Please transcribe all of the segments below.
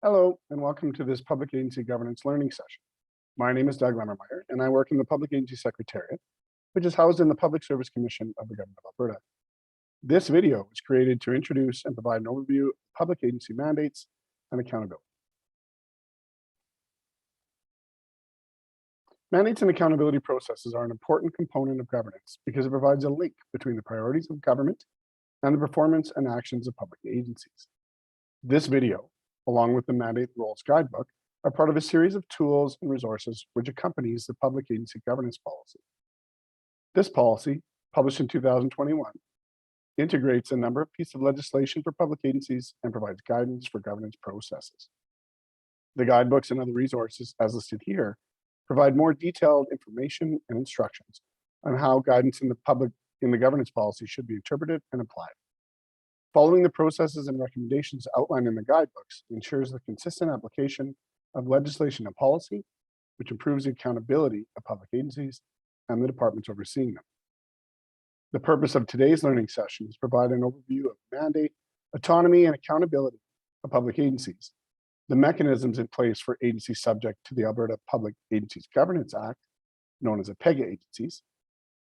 Hello, and welcome to this Public Agency Governance Learning Session. My name is Doug Lemmermeyer, and I work in the Public Agency Secretariat, which is housed in the Public Service Commission of the Government of Alberta. This video was created to introduce and provide an overview of public agency mandates and accountability. Mandates and accountability processes are an important component of governance because it provides a link between the priorities of government and the performance and actions of public agencies. This video, along with the Mandate Rules Guidebook, are part of a series of tools and resources which accompanies the Public Agency Governance Policy. This policy, published in 2021, integrates a number of pieces of legislation for public agencies and provides guidance for governance processes. The guidebooks and other resources, as listed here, provide more detailed information and instructions on how guidance in the governance policy should be interpreted and applied. Following the processes and recommendations outlined in the guidebooks ensures the consistent application of legislation and policy, which improves the accountability of public agencies and the departments overseeing them. The purpose of today's learning session is to provide an overview of mandate, autonomy, and accountability of public agencies, the mechanisms in place for agencies subject to the Alberta Public Agencies Governance Act, known as APEGA agencies,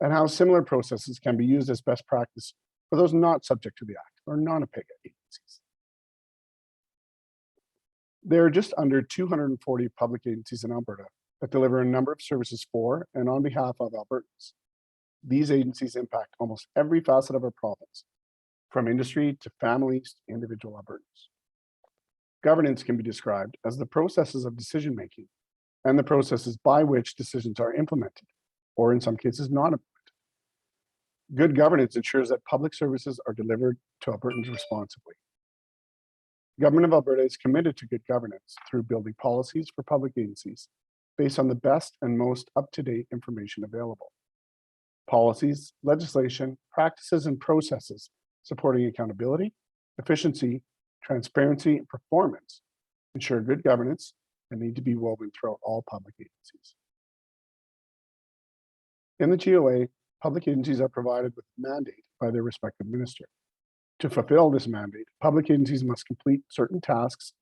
and how similar processes can be used as best practice for those not subject to the Act or non-APEGA agencies. There are just under 240 public agencies in Alberta that deliver a number of services for and on behalf of Albertans. These agencies impact almost every facet of our province, from industry to families to individual Albertans. Governance can be described as the processes of decision-making and the processes by which decisions are implemented, or in some cases not implemented. Good governance ensures that public services are delivered to Albertans responsibly. The Government of Alberta is committed to good governance through building policies for public agencies based on the best and most up-to-date information available. Policies, legislation, practices, and processes supporting accountability, efficiency, transparency, and performance ensure good governance and need to be woven throughout all public agencies. In the GOA, public agencies are provided with a mandate by their respective minister. To fulfill this mandate, public agencies must complete certain tasks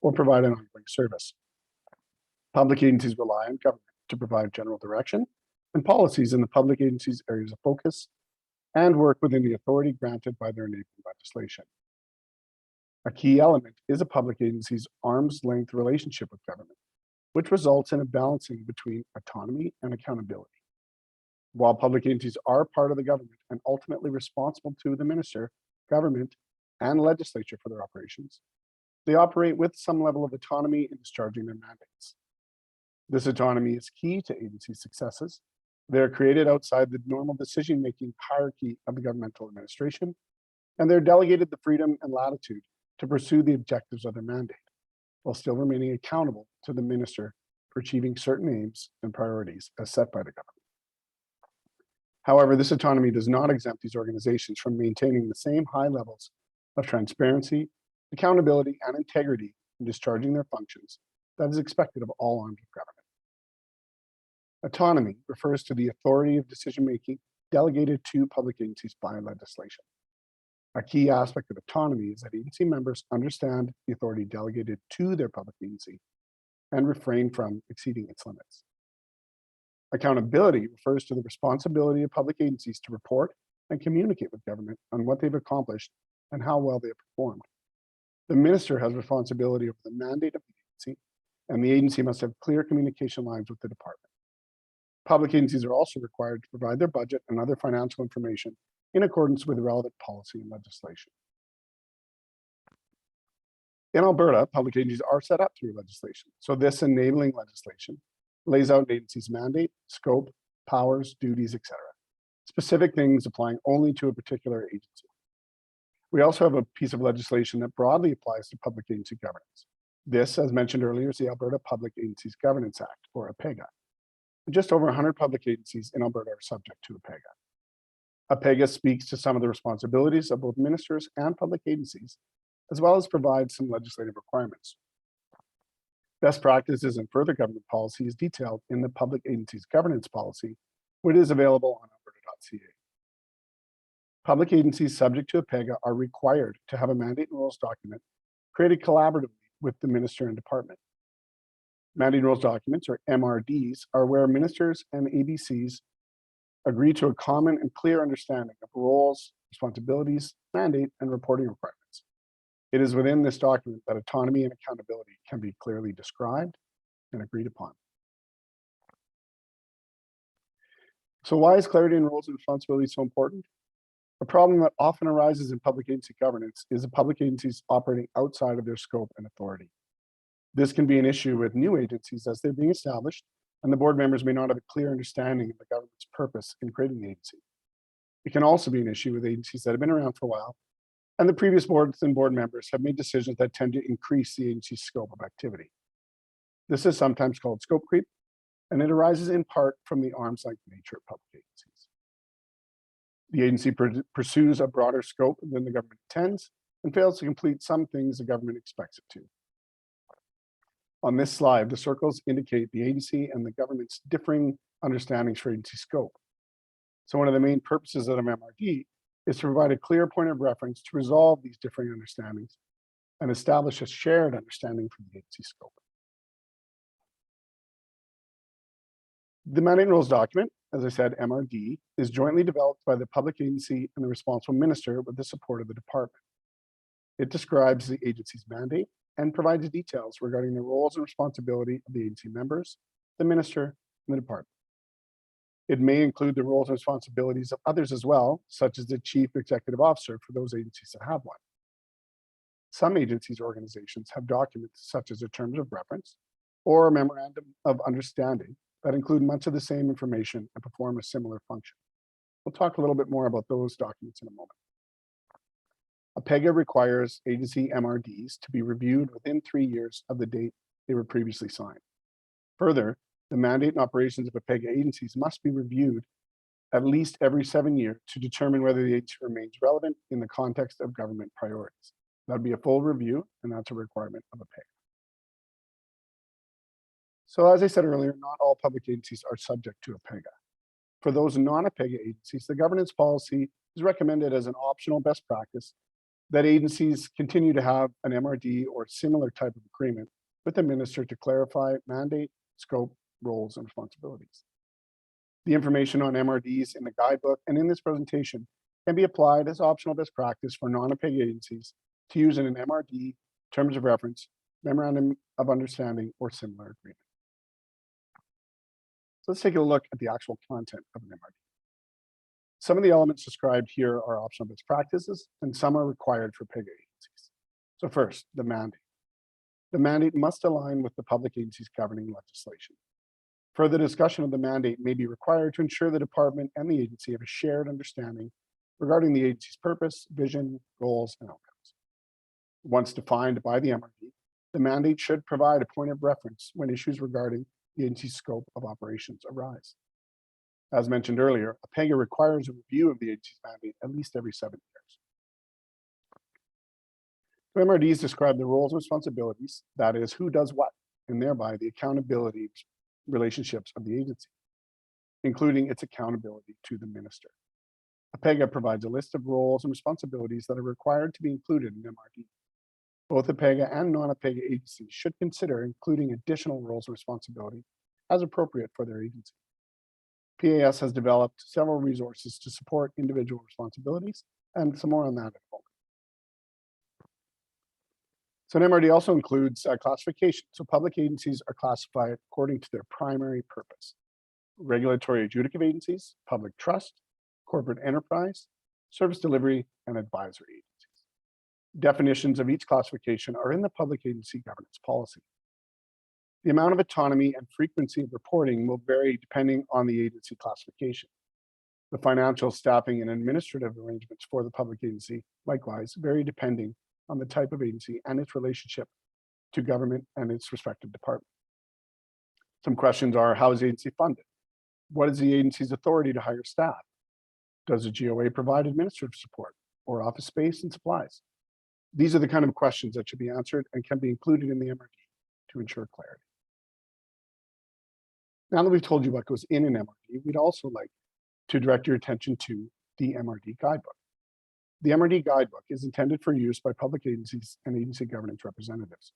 or provide an ongoing service. Public agencies rely on government to provide general direction and policies in the public agency's areas of focus and work within the authority granted by their enabling legislation. A key element is a public agency's arm's length relationship with government, which results in a balancing between autonomy and accountability. While public agencies are part of the government and ultimately responsible to the minister, government, and legislature for their operations, they operate with some level of autonomy in discharging their mandates. This autonomy is key to agency successes. They are created outside the normal decision-making hierarchy of the governmental administration, and they're delegated the freedom and latitude to pursue the objectives of their mandate, while still remaining accountable to the minister for achieving certain aims and priorities as set by the government. However, this autonomy does not exempt these organizations from maintaining the same high levels of transparency, accountability, and integrity in discharging their functions that is expected of all arms of government. Autonomy refers to the authority of decision-making delegated to public agencies by legislation. A key aspect of autonomy is that agency members understand the authority delegated to their public agency and refrain from exceeding its limits. Accountability refers to the responsibility of public agencies to report and communicate with government on what they've accomplished and how well they have performed. The minister has responsibility over the mandate of the agency, and the agency must have clear communication lines with the department. Public agencies are also required to provide their budget and other financial information in accordance with relevant policy and legislation. In Alberta, public agencies are set up through legislation, so this enabling legislation lays out an agency's mandate, scope, powers, duties, etc. Specific things applying only to a particular agency. We also have a piece of legislation that broadly applies to public agency governance. This, as mentioned earlier, is the Alberta Public Agencies Governance Act, or APEGA. Just over 100 public agencies in Alberta are subject to APEGA. APEGA speaks to some of the responsibilities of both ministers and public agencies, as well as provides some legislative requirements. Best practices and further government policy is detailed in the Public Agencies Governance Policy, which is available on alberta.ca. Public agencies subject to APEGA are required to have a mandate and rules document created collaboratively with the minister and department. Mandating rules documents, or MRDs, are where ministers and ABCs agree to a common and clear understanding of roles, responsibilities, mandate, and reporting requirements. It is within this document that autonomy and accountability can be clearly described and agreed upon. So why is clarity in roles and responsibilities so important? A problem that often arises in public agency governance is the public agencies operating outside of their scope and authority. This can be an issue with new agencies as they're being established, and the board members may not have a clear understanding of the government's purpose in creating the agency. It can also be an issue with agencies that have been around for a while, and the previous boards and board members have made decisions that tend to increase the agency's scope of activity. This is sometimes called scope creep, and it arises in part from the arm's-length nature of public agencies. The agency pursues a broader scope than the government intends and fails to complete some things the government expects it to. On this slide, the circles indicate the agency and the government's differing understandings for agency scope. So one of the main purposes of MRD is to provide a clear point of reference to resolve these differing understandings and establish a shared understanding for the agency scope. The mandating rules document, as I said, MRD, is jointly developed by the public agency and the responsible minister with the support of the department. It describes the agency's mandate and provides details regarding the roles and responsibility of the agency members, the minister, and the department. It may include the roles and responsibilities of others as well, such as the chief executive officer for those agencies that have one. Some agencies or organizations have documents such as a terms of reference or a memorandum of understanding that include much of the same information and perform a similar function. We'll talk a little bit more about those documents in a moment. A PEGA requires agency MRDs to be reviewed within 3 years of the date they were previously signed. Further, the mandate and operations of a PEGA agencies must be reviewed at least every 7 years to determine whether the agency remains relevant in the context of government priorities. That'd be a full review, and that's a requirement of a PEGA. So as I said earlier, not all public agencies are subject to a PEGA. For those non-PEGA agencies, the governance policy is recommended as an optional best practice that agencies continue to have an MRD or similar type of agreement with the minister to clarify mandate, scope, roles, and responsibilities. The information on MRDs in the guidebook and in this presentation can be applied as optional best practice for non-PEGA agencies to use in an MRD, terms of reference, memorandum of understanding, or similar agreement. So let's take a look at the actual content of an MRD. Some of the elements described here are optional best practices, and some are required for PEGA agencies. So first, the mandate. The mandate must align with the public agency's governing legislation. Further discussion of the mandate may be required to ensure the department and the agency have a shared understanding regarding the agency's purpose, vision, goals, and outcomes. Once defined by the MRD, the mandate should provide a point of reference when issues regarding the agency's scope of operations arise. As mentioned earlier, a PEGA requires a review of the agency's mandate at least every 7 years. So MRDs describe the roles and responsibilities, that is, who does what, and thereby the accountability relationships of the agency, including its accountability to the minister. A PEGA provides a list of roles and responsibilities that are required to be included in MRD. Both a PEGA and non-PEGA agencies should consider including additional roles and responsibilities as appropriate for their agency. PAS has developed several resources to support individual responsibilities, and some more on that in a moment. So an MRD also includes classification. So public agencies are classified according to their primary purpose. Regulatory adjudicative agencies, public trust, corporate enterprise, service delivery, and advisory agencies. Definitions of each classification are in the public agency governance policy. The amount of autonomy and frequency of reporting will vary depending on the agency classification. The financial, staffing, and administrative arrangements for the public agency likewise vary depending on the type of agency and its relationship to government and its respective department. Some questions are, how is the agency funded? What is the agency's authority to hire staff? Does the GOA provide administrative support or office space and supplies? These are the kind of questions that should be answered and can be included in the MRD to ensure clarity. Now that we've told you what goes in an MRD, we'd also like to direct your attention to the MRD Guidebook. The MRD Guidebook is intended for use by public agencies and agency governance representatives.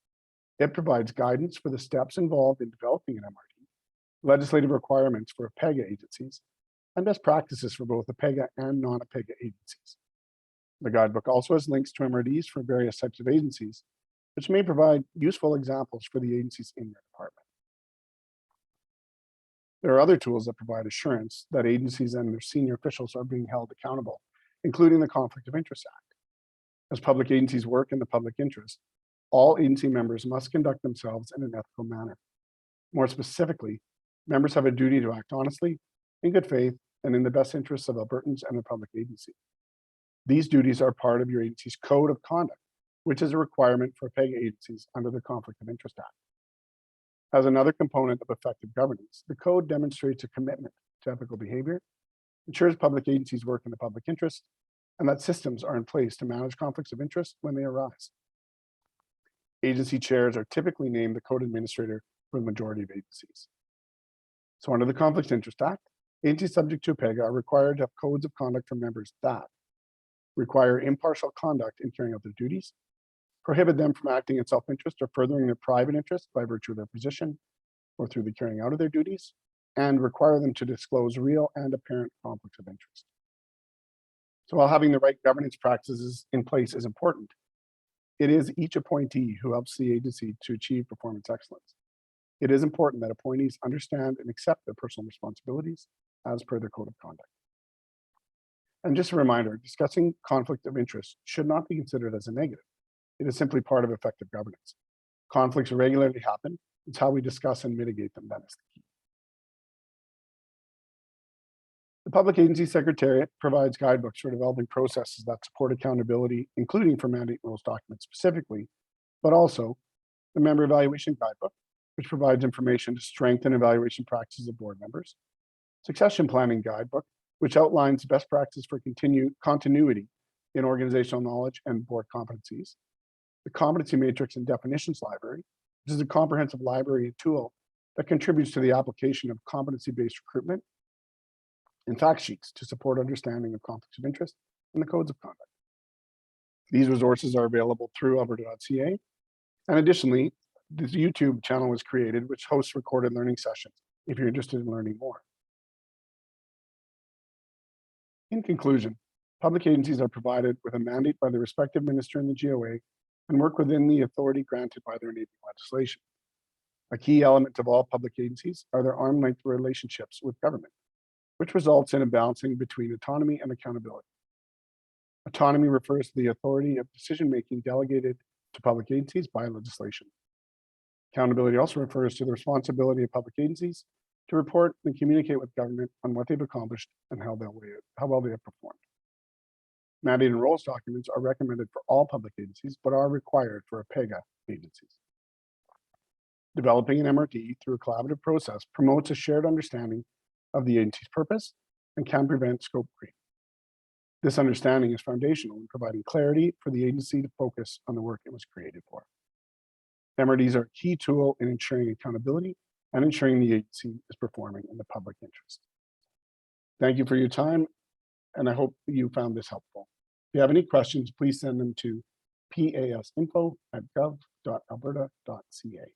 It provides guidance for the steps involved in developing an MRD, legislative requirements for APEGA agencies, and best practices for both APEGA and non-APEGA agencies. The guidebook also has links to MRDs for various types of agencies, which may provide useful examples for the agencies in your department. There are other tools that provide assurance that agencies and their senior officials are being held accountable, including the Conflict of Interest Act. As public agencies work in the public interest, all agency members must conduct themselves in an ethical manner. More specifically, members have a duty to act honestly, in good faith, and in the best interests of Albertans and the public agency. These duties are part of your agency's code of conduct, which is a requirement for APEGA agencies under the Conflict of Interest Act. As another component of effective governance, the code demonstrates a commitment to ethical behavior, ensures public agencies work in the public interest, and that systems are in place to manage conflicts of interest when they arise. Agency chairs are typically named the code administrator for the majority of agencies. So under the Conflict of Interest Act, agencies subject to APEGA are required to have codes of conduct for members that require impartial conduct in carrying out their duties, prohibit them from acting in self-interest or furthering their private interest by virtue of their position or through the carrying out of their duties, and require them to disclose real and apparent conflicts of interest. So while having the right governance practices in place is important, it is each appointee who helps the agency to achieve performance excellence. It is important that appointees understand and accept their personal responsibilities as per their code of conduct. And just a reminder, discussing conflict of interest should not be considered as a negative. It is simply part of effective governance. Conflicts regularly happen. It's how we discuss and mitigate them that is the key. The Public Agency Secretariat provides guidebooks for developing processes that support accountability, including for mandate rules documents specifically, but also the Member Evaluation Guidebook, which provides information to strengthen evaluation practices of board members, Succession Planning Guidebook, which outlines best practices for continuity in organizational knowledge and board competencies, the Competency Matrix and Definitions Library, which is a comprehensive library and tool that contributes to the application of competency-based recruitment, and fact sheets to support understanding of conflicts of interest and the codes of conduct. These resources are available through alberta.ca. And additionally, this YouTube channel was created, which hosts recorded learning sessions if you're interested in learning more. In conclusion, public agencies are provided with a mandate by the respective minister in the GOA and work within the authority granted by their enabling legislation. A key element of all public agencies are their arm's length relationships with government, which results in a balancing between autonomy and accountability. Autonomy refers to the authority of decision-making delegated to public agencies by legislation. Accountability also refers to the responsibility of public agencies to report and communicate with government on what they've accomplished and how well they have performed. Mandate and roles documents are recommended for all public agencies, but are required for APEGA agencies. Developing an MRD through a collaborative process promotes a shared understanding of the agency's purpose and can prevent scope creep. This understanding is foundational in providing clarity for the agency to focus on the work it was created for. MRDs are a key tool in ensuring accountability and ensuring the agency is performing in the public interest. Thank you for your time, and I hope you found this helpful. If you have any questions, please send them to pasinfo@gov.alberta.ca.